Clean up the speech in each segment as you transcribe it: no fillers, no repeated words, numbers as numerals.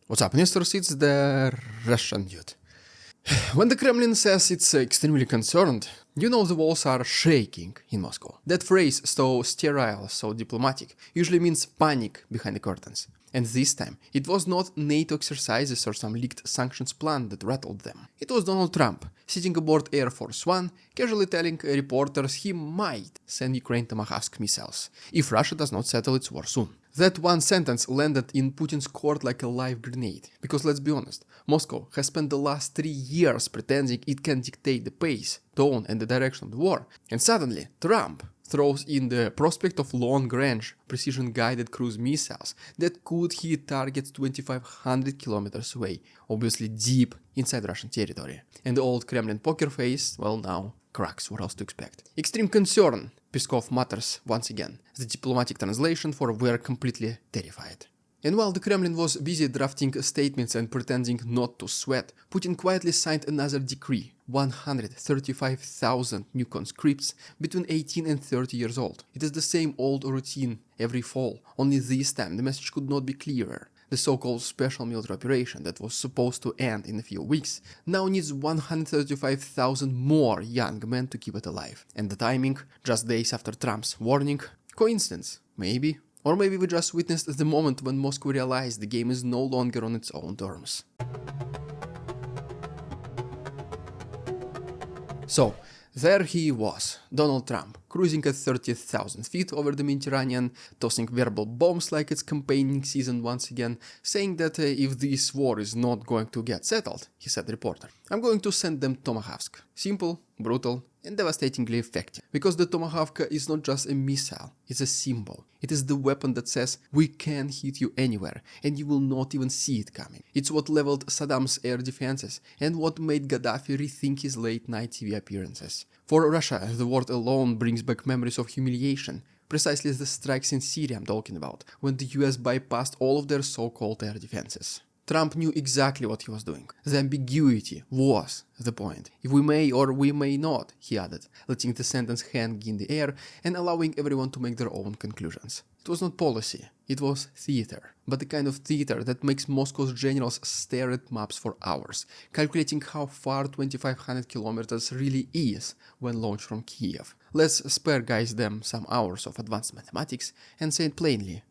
What's up, Nestors? It's the Russian dude. When the Kremlin says it's extremely concerned, you know the walls are shaking in Moscow. That phrase, so sterile, so diplomatic, usually means panic behind the curtains. And this time, it was not NATO exercises or some leaked sanctions plan that rattled them. It was Donald Trump, sitting aboard Air Force One, casually telling reporters he might send Ukraine Tomahawk missiles, if Russia does not settle its war soon. That one sentence landed in Putin's court like a live grenade, because let's be honest, Moscow has spent the last 3 years pretending it can dictate the pace, tone and the direction of the war, and suddenly Trump throws in the prospect of long-range, precision-guided cruise missiles that could hit targets 2,500 kilometers away, obviously deep inside Russian territory. And the old Kremlin poker face, well now, cracks, what else to expect. Extreme concern, Peskov mutters once again, the diplomatic translation for we're completely terrified. And while the Kremlin was busy drafting statements and pretending not to sweat, Putin quietly signed another decree, 135,000 new conscripts between 18 and 30 years old. It is the same old routine every fall, only this time the message could not be clearer. The so-called special military operation that was supposed to end in a few weeks now needs 135,000 more young men to keep it alive. And the timing, just days after Trump's warning, coincidence? Maybe. Or maybe we just witnessed the moment when Moscow realized the game is no longer on its own terms. So, there he was, Donald Trump, cruising at 30,000 feet over the Mediterranean, tossing verbal bombs like it's campaigning season once again, saying that if this war is not going to get settled, he said reporter, I'm going to send them Tomahawks. Simple, brutal, and devastatingly effective. Because the Tomahawk is not just a missile, it's a symbol. It is the weapon that says, we can hit you anywhere, and you will not even see it coming. It's what leveled Saddam's air defenses, and what made Gaddafi rethink his late-night TV appearances. For Russia, the word alone brings back memories of humiliation, precisely the strikes in Syria I'm talking about, when the US bypassed all of their so-called air defenses. Trump knew exactly what he was doing. The ambiguity was the point. If we may or we may not, he added, letting the sentence hang in the air and allowing everyone to make their own conclusions. It was not policy, it was theater, but the kind of theater that makes Moscow's generals stare at maps for hours, calculating how far 2,500 kilometers really is when launched from Kiev. Let's spare guys them some hours of advanced mathematics and say it plainly.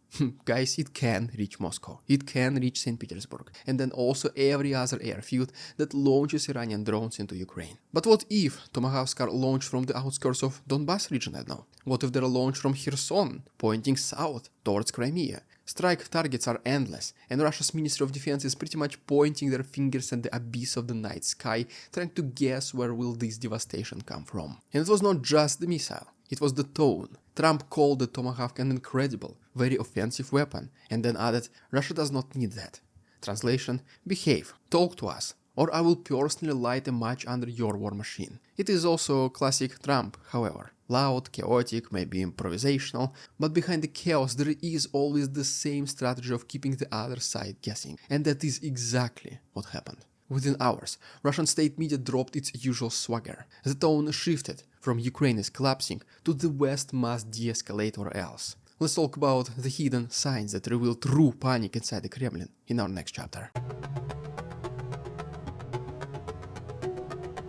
Guys, it can reach Moscow, it can reach St. Petersburg, and then also every other airfield that launches Iranian drones into Ukraine. But what if Tomahawks are launched from the outskirts of Donbass region, I don't know? What if they're launched from Kherson, pointing south towards Crimea? Strike targets are endless, and Russia's Ministry of Defense is pretty much pointing their fingers at the abyss of the night sky, trying to guess where will this devastation come from. And it was not just the missile, it was the tone. Trump called the Tomahawk an incredible, very offensive weapon, and then added, Russia does not need that. Translation, behave, talk to us, or I will personally light a match under your war machine. It is also classic Trump, however. Loud, chaotic, maybe improvisational, but behind the chaos there is always the same strategy of keeping the other side guessing, and that is exactly what happened. Within hours, Russian state media dropped its usual swagger. The tone shifted from Ukraine is collapsing to the West must de-escalate or else. Let's talk about the hidden signs that reveal true panic inside the Kremlin in our next chapter.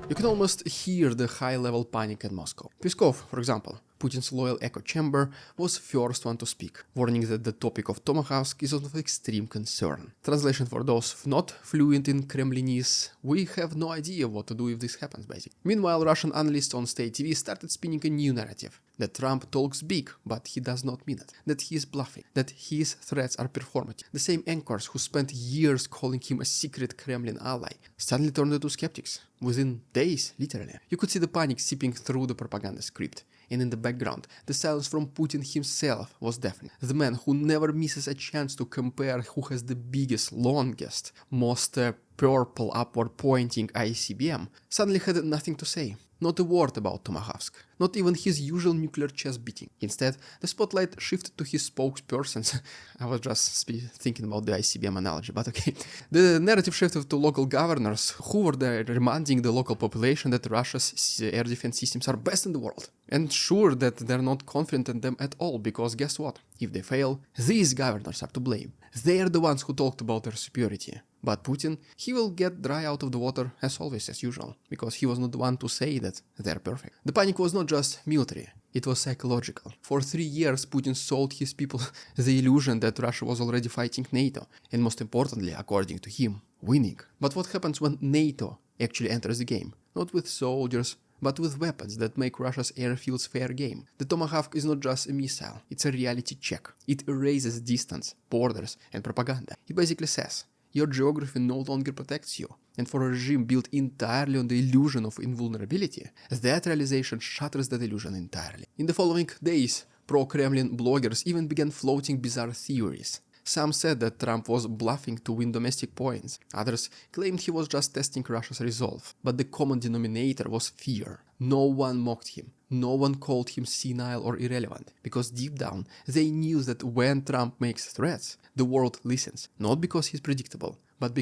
You can almost hear the high-level panic in Moscow. Peskov, for example, Putin's loyal echo chamber, was first one to speak, warning that the topic of Tomahawks is of extreme concern. Translation for those not fluent in Kremlinese, we have no idea what to do if this happens, basically. Meanwhile, Russian analysts on state TV started spinning a new narrative. That Trump talks big, but he does not mean it. That he is bluffing. That his threats are performative. The same anchors who spent years calling him a secret Kremlin ally suddenly turned into skeptics. Within days, literally. You could see the panic seeping through the propaganda script. And in the background, the silence from Putin himself was deafening. The man who never misses a chance to compare who has the biggest, longest, most purple upward-pointing ICBM suddenly had nothing to say. Not a word about Tomahawks, not even his usual nuclear chest beating. Instead, the spotlight shifted to his spokespersons. I was just thinking about the ICBM analogy, but okay. The narrative shifted to local governors who were there reminding the local population that Russia's air defense systems are best in the world. And sure that they're not confident in them at all, because guess what? If they fail, these governors are to blame. They are the ones who talked about their superiority. But Putin, he will get dry out of the water as always, as usual, because he was not the one to say that they're perfect. The panic was not just military, it was psychological. For 3 years, Putin sold his people the illusion that Russia was already fighting NATO, and most importantly, according to him, winning. But what happens when NATO actually enters the game? Not with soldiers, but with weapons that make Russia's airfields fair game. The Tomahawk is not just a missile, it's a reality check. It erases distance, borders, and propaganda. It basically says, your geography no longer protects you, and for a regime built entirely on the illusion of invulnerability, that realization shatters that illusion entirely. In the following days, pro-Kremlin bloggers even began floating bizarre theories. Some said that Trump was bluffing to win domestic points, others claimed he was just testing Russia's resolve. But the common denominator was fear. No one mocked him, no one called him senile or irrelevant, because deep down they knew that when Trump makes threats, the world listens, not because he's predictable, but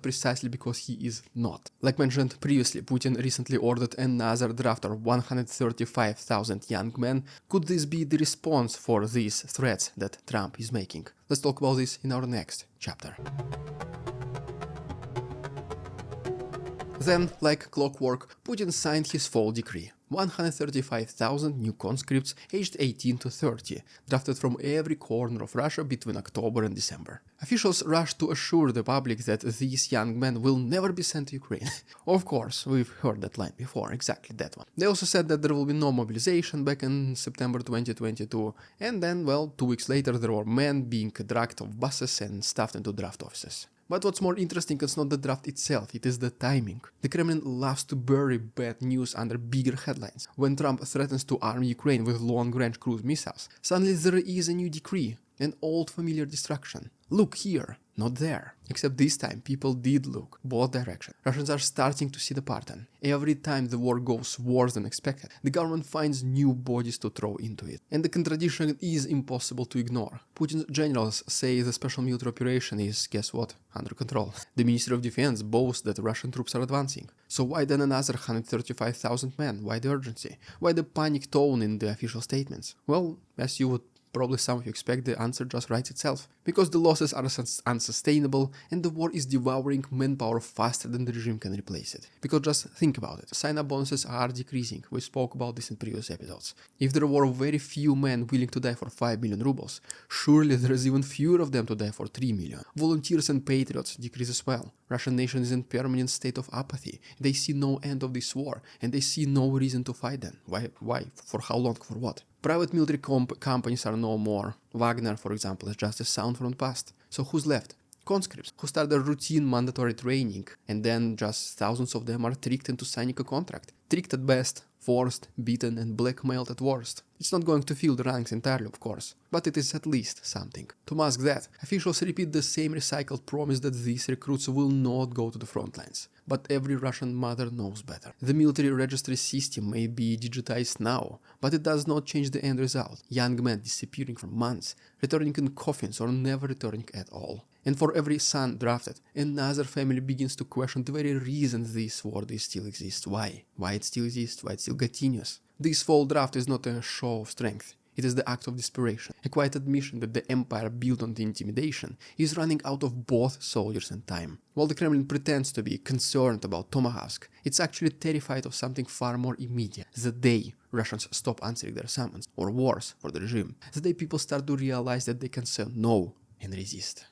precisely because he is not. Like mentioned previously, Putin recently ordered another draft of 135,000 young men. Could this be the response for these threats that Trump is making? Let's talk about this in our next chapter. Then, like clockwork, Putin signed his fall decree. 135,000 new conscripts aged 18 to 30, drafted from every corner of Russia between October and December. Officials rushed to assure the public that these young men will never be sent to Ukraine. Of course, we've heard that line before, exactly that one. They also said that there will be no mobilization back in September 2022, and then, well, 2 weeks later there were men being dragged off buses and stuffed into draft offices. But what's more interesting is not the draft itself, it is the timing. The Kremlin loves to bury bad news under bigger headlines. When Trump threatens to arm Ukraine with long-range cruise missiles, suddenly there is a new decree, an old familiar distraction. Look here, not there. Except this time people did look, both directions. Russians are starting to see the pattern. Every time the war goes worse than expected, the government finds new bodies to throw into it. And the contradiction is impossible to ignore. Putin's generals say the special military operation is, guess what, under control. The Ministry of Defense boasts that Russian troops are advancing. So why then another 135,000 men? Why the urgency? Why the panic tone in the official statements? Well, as you would probably some of you expect, the answer just writes itself. Because the losses are unsustainable and the war is devouring manpower faster than the regime can replace it. Because just think about it, sign-up bonuses are decreasing, we spoke about this in previous episodes. If there were very few men willing to die for 5 million rubles, surely there is even fewer of them to die for 3 million. Volunteers and patriots decrease as well. Russian nation is in permanent state of apathy. They see no end of this war, and they see no reason to fight then. Why? For how long? For what? Private military companies are no more. Wagner, for example, is just a sound from the past. So who's left? Conscripts, who start their routine mandatory training, and then just thousands of them are tricked into signing a contract. Tricked at best, forced, beaten, and blackmailed at worst. It's not going to fill the ranks entirely, of course, but it is at least something. To mask that, officials repeat the same recycled promise that these recruits will not go to the front lines. But every Russian mother knows better. The military registry system may be digitized now, but it does not change the end result. Young men disappearing for months, returning in coffins or never returning at all. And for every son drafted, another family begins to question the very reason this war still exists. Why? Why it still exists? Why it still continues? This fall draft is not a show of strength. It is the act of desperation, a quiet admission that the empire built on the intimidation is running out of both soldiers and time. While the Kremlin pretends to be concerned about Tomahawks, it's actually terrified of something far more immediate. The day Russians stop answering their summons, or worse, for the regime, the day people start to realize that they can say no and resist.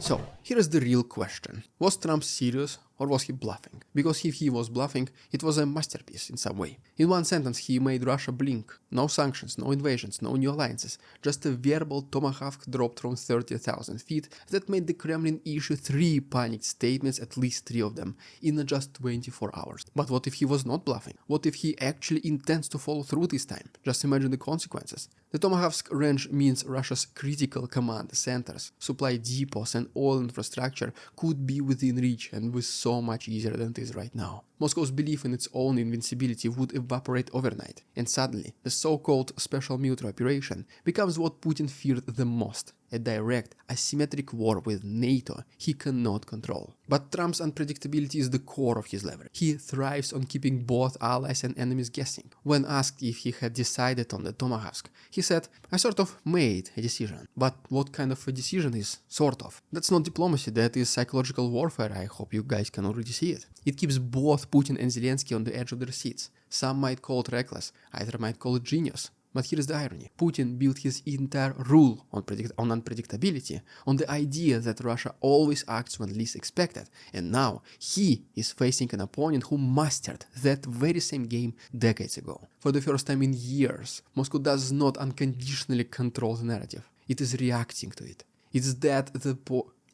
So, here is the real question. Was Trump serious or was he bluffing? Because if he was bluffing, it was a masterpiece in some way. In one sentence, he made Russia blink. No sanctions, no invasions, no new alliances, just a verbal Tomahawk dropped from 30,000 feet that made the Kremlin issue 3 panicked statements, at least 3 of them, in just 24 hours. But what if he was not bluffing? What if he actually intends to follow through this time? Just imagine the consequences. The Tomahawk's range means Russia's critical command centers, supply depots and oil infrastructure could be within reach and was so much easier than it is right now. Moscow's belief in its own invincibility would evaporate overnight, and suddenly the so-called special military operation becomes what Putin feared the most. A direct, asymmetric war with NATO he cannot control. But Trump's unpredictability is the core of his leverage. He thrives on keeping both allies and enemies guessing. When asked if he had decided on the Tomahawks, he said, "I sort of made a decision." But what kind of a decision is sort of? That's not diplomacy, that is psychological warfare. I hope you guys can already see it. It keeps both Putin and Zelensky on the edge of their seats. Some might call it reckless, others might call it genius. But here's the irony. Putin built his entire rule on unpredictability, on the idea that Russia always acts when least expected, and now he is facing an opponent who mastered that very same game decades ago. For the first time in years, Moscow does not unconditionally control the narrative. It is reacting to it.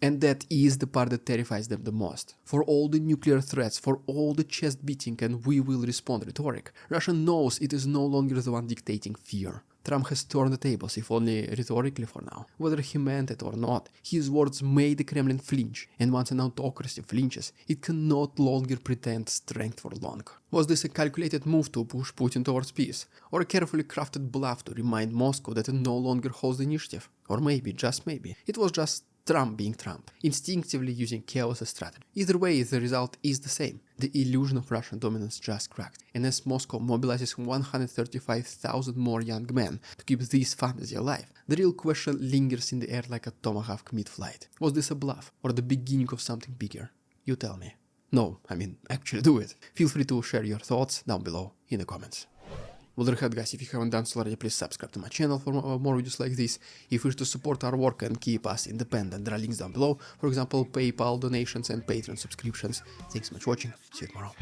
And that is the part that terrifies them the most. For all the nuclear threats, for all the chest beating and we will respond rhetoric, Russia knows it is no longer the one dictating fear. Trump has turned the tables, if only rhetorically for now. Whether he meant it or not, his words made the Kremlin flinch, and once an autocracy flinches, it can no longer pretend strength for long. Was this a calculated move to push Putin towards peace, or a carefully crafted bluff to remind Moscow that it no longer holds the initiative? Or maybe, just maybe, it was just Trump being Trump, instinctively using chaos as strategy. Either way, the result is the same. The illusion of Russian dominance just cracked, and as Moscow mobilizes 135,000 more young men to keep this fantasy alive, the real question lingers in the air like a Tomahawk mid-flight. Was this a bluff, or the beginning of something bigger? You tell me. No, I mean, actually do it. Feel free to share your thoughts down below in the comments. Well, there ahead, guys, if you haven't done so already, please subscribe to my channel for more videos like this. If you wish to support our work and keep us independent, there are links down below. For example, PayPal donations and Patreon subscriptions. Thanks so much for watching. See you tomorrow.